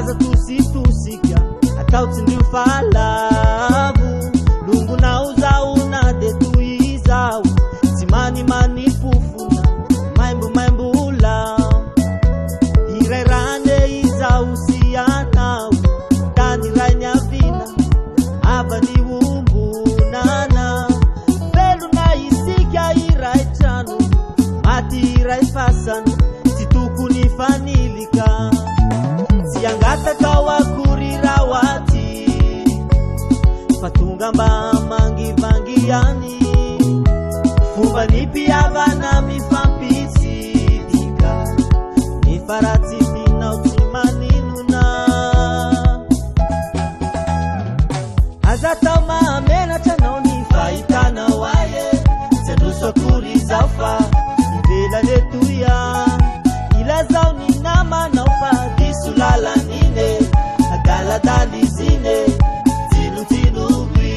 aza tositosika atao tsindrio fahalavo longonao zao na de toy izao tsy manimany fofona maimbo-maimbolao irairane izao sy anao tany ray ny avina avany ombonana velona isika iray trano maty iray fasana tsy tokony fanilika tsy angataka ao akory rao aty fa tonga mba mangivangy any fomba ny mpiavana mifampisidika nefa raha tsy tinao tsy maninona aza tao mahamenatra anao ny fahitanao aye tsy androso akory zao fa ivelany etoya ilazao ny namanao fa diso lalanine adaladalizine tsinotsinogry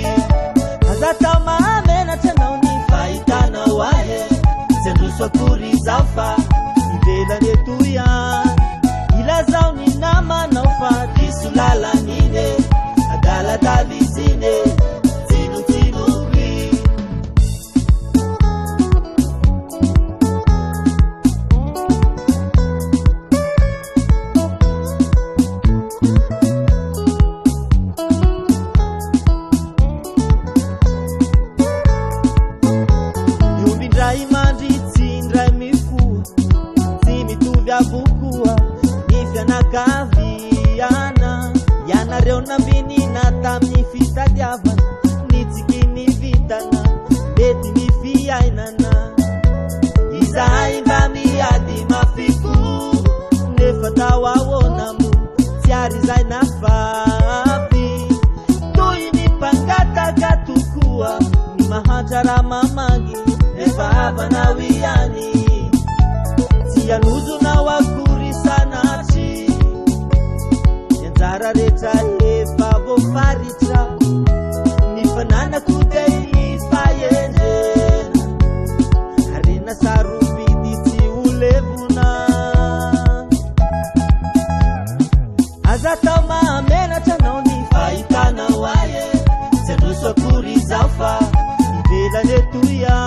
aza tao mahamenatra anao ny fahitanao aye tsy androso akory zao fa ivelany etoya ilazao ny namanao fa diso lalanine adaladalizine tsinotsinogry iombindray mandritsy ndray mifoa tsy mitovy avokoa ny fianakaviana ianareo naminina tamin'ny fitadiavana nitsiky ny vitana mety ny fiainana izahay mba miady mafiko nefa tao ahoana mo tsy ary zay nafavy toy ny mpangataka tokoa ny mahantra raha mamangy nefa avanao ihany tsy anozonao akory sanatry anjara rehetra efa voafaritra ny fananako de ifaendrena arena sarobidy tsy olevona aza tao mahamenatra anao ny fahitanao aye tsy androso akory zao fa ivelany etoya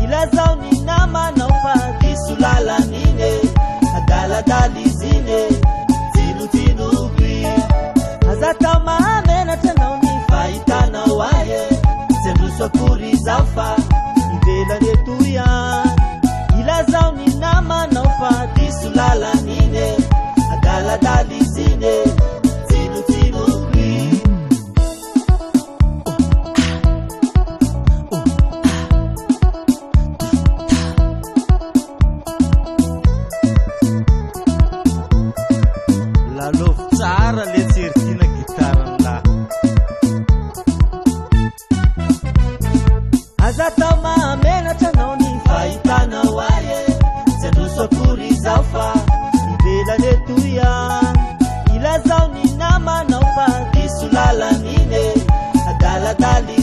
ilazao ny namanao fa diso lalanine adaladalizine tsinotsinogry aza tao mahamenatra anao ny fahitanao aye tsy androso akory zao fa ivelany etoya ilazao ny namanao fa diso lalanine adaladalizine tsinotsinogry lalofo tsara le tserikina gitarana aza tao mahamenatra anao ny fahitanao aye tsy androso akory zao fa ivelany etoya ilazao ny namanao fa diso lalanine adaladali